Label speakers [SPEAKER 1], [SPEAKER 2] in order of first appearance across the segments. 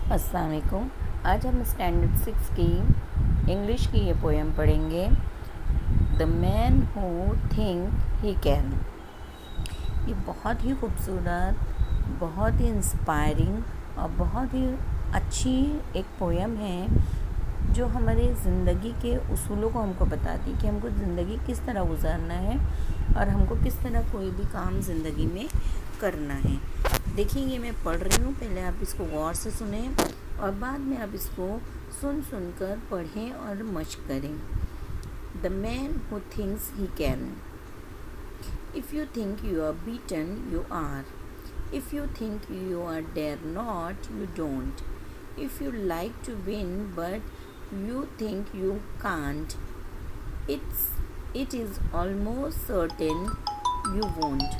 [SPEAKER 1] अस्सलाम वालेकुम। आज हम स्टैंडर्ड 6 की इंग्लिश की ये पोएम पढ़ेंगे, the man who think he can. ये बहुत ही खूबसूरत, बहुत ही इंस्पायरिंग और बहुत ही अच्छी एक पोएम है जो हमारे ज़िंदगी के उसूलों को हमको बताती कि हमको ज़िंदगी किस तरह गुजारना है और हमको किस तरह कोई भी काम ज़िंदगी में करना है। देखिए, ये मैं पढ़ रही हूँ, पहले आप इसको गौर से सुने और बाद में आप इसको सुन कर पढ़ें और मशक करें। The man who thinks he can. If you think you are beaten, you are. If you think you are dare not, you don't. If you like to win but you think you can't, it is almost certain you won't.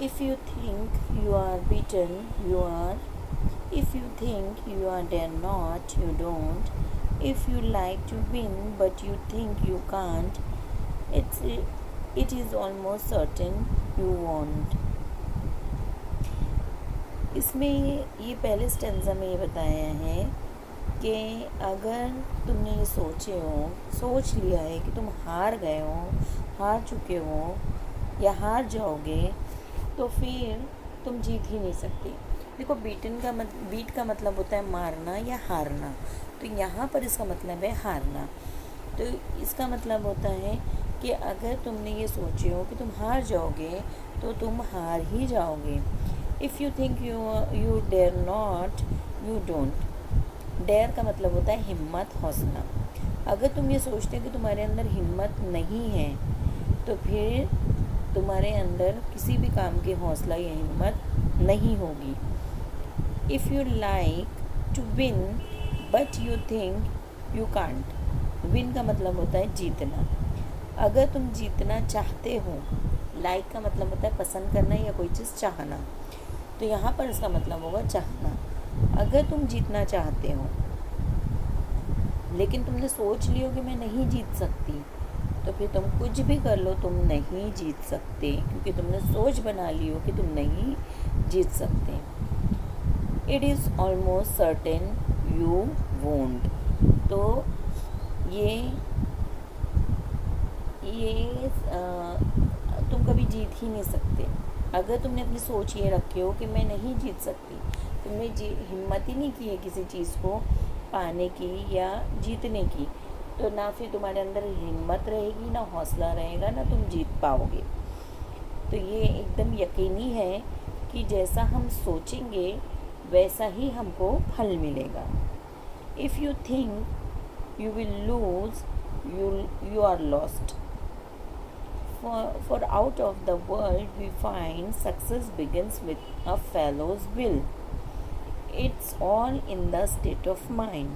[SPEAKER 1] If you think you are beaten, you are. If you think you are dare not, you don't. If you like to win but you think you can't, it is almost certain you won't. इसमें ये पहले stanza में ये बताया है कि अगर तुमने ये सोच लिया है कि तुम हार गए हो, हार चुके हो या हार जाओगे, तो फिर तुम जीत ही नहीं सकते। देखो, बीट का मतलब होता है मारना या हारना, तो यहाँ पर इसका मतलब है हारना। तो इसका मतलब होता है कि अगर तुमने ये सोचे हो कि तुम हार जाओगे तो तुम हार ही जाओगे। If you think you dare not, you don't. Dare का मतलब होता है हिम्मत, हौसला। अगर तुम ये सोचते हो कि तुम्हारे अंदर हिम्मत नहीं है तो फिर तुम्हारे अंदर किसी भी काम की हौसला या हिम्मत नहीं होगी। If you like to win but you think you can't. Win का मतलब होता है जीतना। अगर तुम जीतना चाहते हो, लाइक का मतलब होता है पसंद करना या कोई चीज़ चाहना, तो यहाँ पर इसका मतलब होगा चाहना। अगर तुम जीतना चाहते हो लेकिन तुमने सोच लियो कि मैं नहीं जीत सकती, तो फिर तुम कुछ भी कर लो, तुम नहीं जीत सकते, क्योंकि तुमने सोच बना ली हो कि तुम नहीं जीत सकते। It is almost certain you won't. तो ये तुम कभी जीत ही नहीं सकते। अगर तुमने अपनी सोच ये रखी हो कि मैं नहीं जीत सकती, तुमने हिम्मत ही नहीं की है किसी चीज़ को पाने की या जीतने की, तो ना फिर तुम्हारे अंदर हिम्मत रहेगी, ना हौसला रहेगा, ना तुम जीत पाओगे। तो ये एकदम यकीनी है कि जैसा हम सोचेंगे वैसा ही हमको फल मिलेगा। If you think you will lose, you are lost. For out of the world we find success begins with a fellow's will. It's all in the state of mind.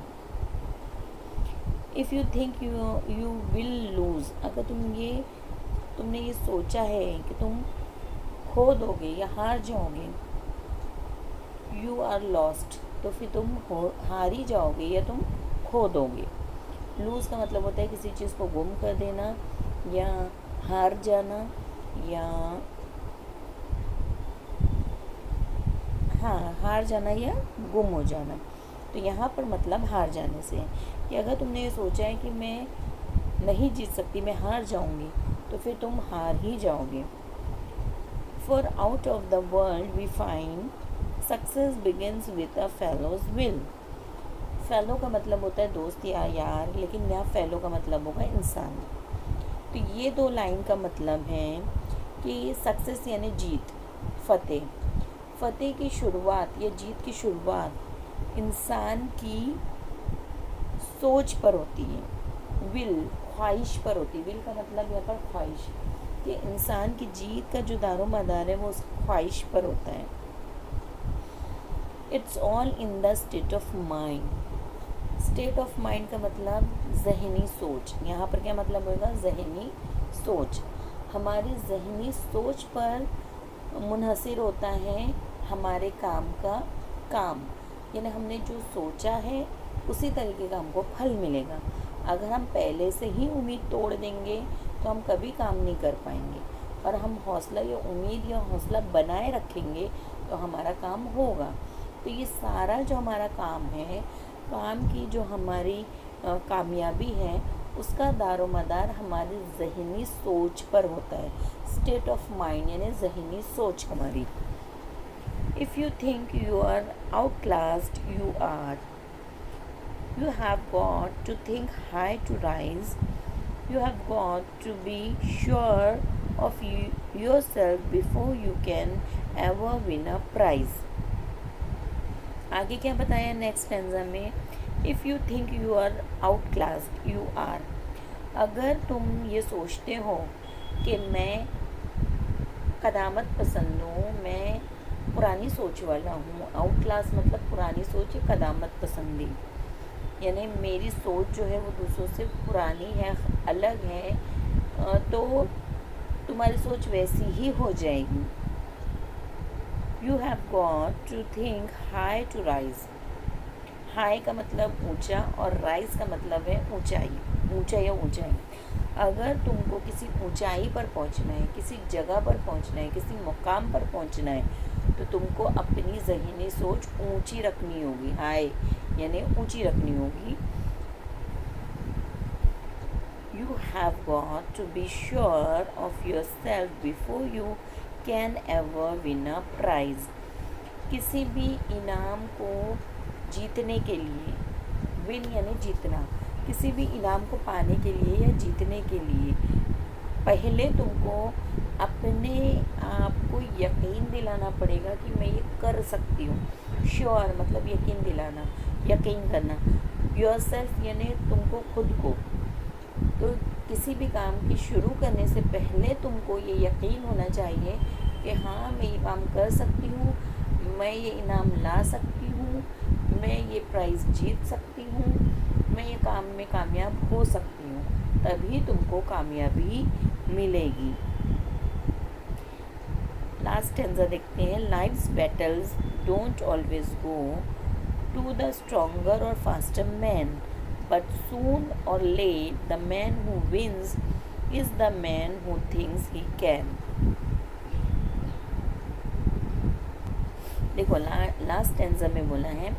[SPEAKER 1] If you think you will lose, अगर तुमने ये सोचा है कि तुम खो दोगे या हार जाओगे, you are lost, तो फिर तुम हार ही जाओगे या तुम खो दोगे। लूज का मतलब होता है किसी चीज़ को गुम कर देना या हार जाना, या हार जाना या गुम हो जाना। तो यहाँ पर मतलब हार जाने से है कि अगर तुमने ये सोचा है कि मैं नहीं जीत सकती, मैं हार जाऊँगी, तो फिर तुम हार ही जाओगे। For out of the world we find success begins with a fellow's will. Fellow का मतलब होता है दोस्त या यार, लेकिन यहाँ फेलो का मतलब होगा इंसान। तो ये दो लाइन का मतलब है कि सक्सेस यानी जीत, फतेह की शुरुआत या जीत की शुरुआत इंसान की सोच पर होती है, विल, ख्वाहिश पर होती है। विल का मतलब यहाँ पर ख्वाहिश, कि इंसान की जीत का जो दारोमदार है वो उस ख्वाहिश पर होता है। It's all in the state of mind. State of mind का मतलब ज़हनी सोच। यहाँ पर क्या मतलब होगा? ज़हनी सोच। हमारी ज़हनी सोच पर मुनहसर होता है हमारे काम का काम, यानी हमने जो सोचा है उसी तरीके का हमको फल मिलेगा। अगर हम पहले से ही उम्मीद तोड़ देंगे तो हम कभी काम नहीं कर पाएंगे। और हम हौसला या उम्मीद या हौसला बनाए रखेंगे तो हमारा काम होगा। तो ये सारा जो हमारा काम है, काम की जो हमारी कामयाबी है, उसका दारोमदार हमारी ज़हनी सोच पर होता है। स्टेट ऑफ माइंड यानी ज़हनी सोच हमारी। If you think you are outclassed, you have got to think high to rise. You have got to be sure of yourself before you can ever win a prize. आगे क्या बताया next stanza में? If you think you are outclassed, you are. अगर तुम ये सोचते हो कि मैं कदामत पसंद हूँ, मैं पुरानी सोच वाला हूँ, आउट क्लास मतलब पुरानी सोच या कदामत पसंदी, यानी मेरी सोच जो है वो दूसरों से पुरानी है, अलग है, तो तुम्हारी सोच वैसी ही हो जाएगी। You have got to think high to rise. High का मतलब ऊंचा और राइज का मतलब है ऊंचाई, ऊंचा या ऊंचाई। अगर तुमको किसी ऊंचाई पर पहुंचना है, किसी जगह पर पहुंचना है, किसी मुकाम पर पहुंचना है, तो तुमको अपनी ज़हनी सोच ऊंची रखनी होगी। हाई यानी ऊंची रखनी होगी। You have got to be sure of yourself before you can ever win a prize. किसी भी इनाम को जीतने के लिए, विन यानी जीतना, किसी भी इनाम को पाने के लिए या जीतने के लिए पहले तुमको अपने आप को यकीन दिलाना पड़ेगा कि मैं ये कर सकती हूँ। श्योर मतलब यकीन दिलाना, यकीन करना। योरसेल्फ यानी तुमको खुद को। तो किसी भी काम की शुरू करने से पहले तुमको ये यकीन होना चाहिए कि हाँ मैं ये काम कर सकती हूँ, मैं ये इनाम ला सकती हूँ, मैं ये प्राइज़ जीत सकती हूँ, मैं ये काम में कामयाब हो सकती हूँ, तभी तुमको कामयाबी मिलेगी। लास्ट स्टैंजा देखते हैं। Life's battles don't always go to the stronger or faster man, but soon और late the man who wins is the man who thinks he can. देखो लास्ट स्टैंजा में बोला है,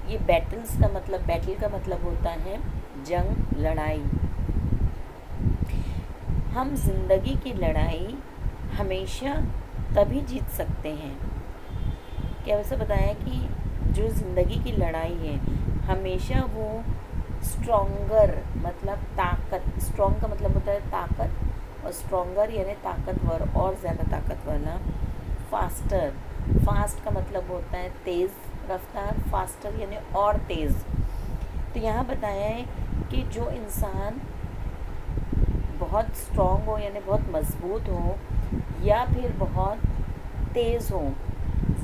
[SPEAKER 1] ये बैटल्स का मतलब, बैटल का मतलब होता है जंग, लड़ाई। हम जिंदगी की लड़ाई हमेशा तभी जीत सकते हैं। क्या वैसे बताया कि जो ज़िंदगी की लड़ाई है हमेशा वो स्ट्रॉन्गर मतलब ताकत, स्ट्रॉन्ग का मतलब होता है ताकत, और स्ट्रॉन्गर यानी ताकतवर और ज़्यादा ताकतवर ना। फास्टर, फास्ट का मतलब होता है तेज़ रफ्तार, फास्टर यानी और तेज़। तो यहाँ बताया है कि जो इंसान बहुत स्ट्रॉन्ग हो यानी बहुत मजबूत हो या फिर बहुत तेज़ हो,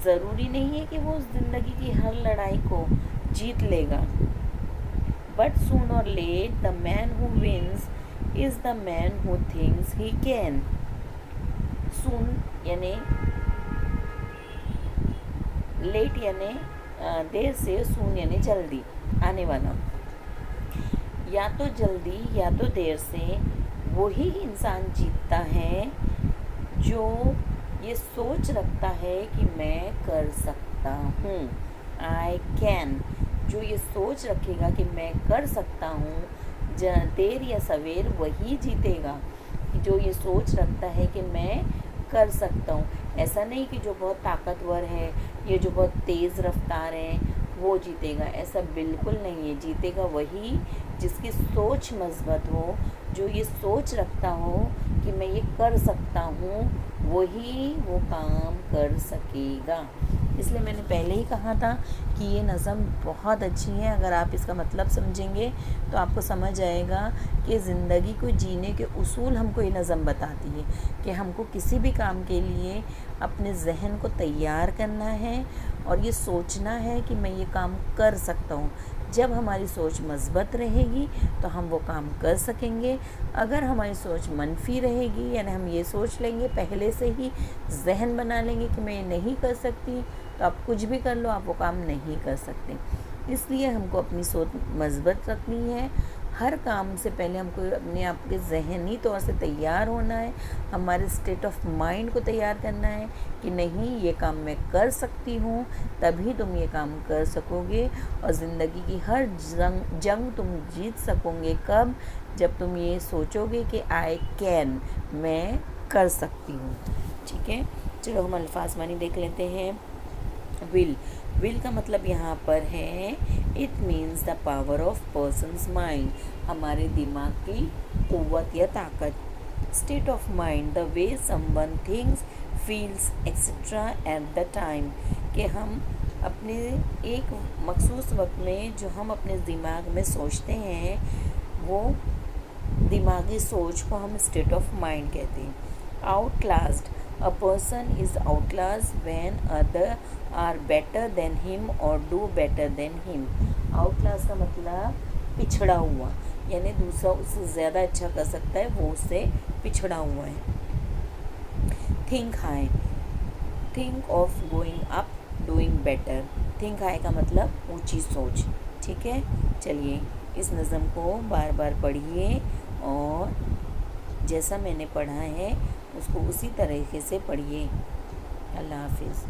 [SPEAKER 1] ज़रूरी नहीं है कि वो ज़िंदगी की हर लड़ाई को जीत लेगा। बट सून और late the man who wins is the man who thinks he can. Soon यानी लेट यानी देर से, सून यानी जल्दी, आने वाला। या तो जल्दी या तो देर से वही इंसान जीतता है जो ये सोच रखता है कि मैं कर सकता हूँ, आई कैन। जो ये सोच रखेगा कि मैं कर सकता हूँ, देर या सवेर वही जीतेगा। जो ये सोच रखता है कि मैं कर सकता हूँ। ऐसा नहीं कि जो बहुत ताकतवर है, ये जो बहुत तेज़ रफ्तार है वो जीतेगा, ऐसा बिल्कुल नहीं है। जीतेगा वही जिसकी सोच मजबूत हो, जो ये सोच रखता हो कि मैं ये कर सकता हूँ, वही वो काम कर सकेगा। इसलिए मैंने पहले ही कहा था कि ये नज़म बहुत अच्छी है। अगर आप इसका मतलब समझेंगे तो आपको समझ आएगा कि ज़िंदगी को जीने के उसूल हमको ये नज़म बताती है कि हमको किसी भी काम के लिए अपने जहन को तैयार करना है और ये सोचना है कि मैं ये काम कर सकता हूँ। जब हमारी सोच मजबूत रहेगी तो हम वो काम कर सकेंगे। अगर हमारी सोच मनफी रहेगी यानी हम ये सोच लेंगे, पहले से ही जहन बना लेंगे कि मैं ये नहीं कर सकती, तो आप कुछ भी कर लो, आप वो काम नहीं कर सकते। इसलिए हमको अपनी सोच मजबूत रखनी है, हर काम से पहले हमको अपने आप के ज़हनी तौर से तैयार होना है, हमारे स्टेट ऑफ माइंड को तैयार करना है कि नहीं ये काम मैं कर सकती हूँ, तभी तुम ये काम कर सकोगे। और ज़िंदगी की हर जंग तुम जीत सकोगे कब? जब तुम ये सोचोगे कि आई कैन, मैं कर सकती हूँ। ठीक है, चलो हम अल्फाज मानी देख लेते हैं। विल, विल का मतलब यहाँ पर है it means the power of persons mind, हमारे दिमाग की क़ुव्वत या ताकत। State of mind, the way someone thinks, feels etcetera at the time, कि हम अपने एक मखसूस वक्त में जो हम अपने दिमाग में सोचते हैं वो दिमागी सोच को हम स्टेट ऑफ माइंड कहते हैं। आउटक्लास्ड, a person is outclassed when other are better than him or do better than him। outclass का मतलब पिछड़ा हुआ, यानी दूसरा उससे ज़्यादा अच्छा कर सकता है, वो उससे पिछड़ा हुआ है। think high, think of going up, doing better। think high का मतलब ऊंची सोच। ठीक है, चलिए इस नज़म को बार बार पढ़िए और जैसा मैंने पढ़ा है उसको उसी तरीके से पढ़िए। अल्लाह हाफिज़।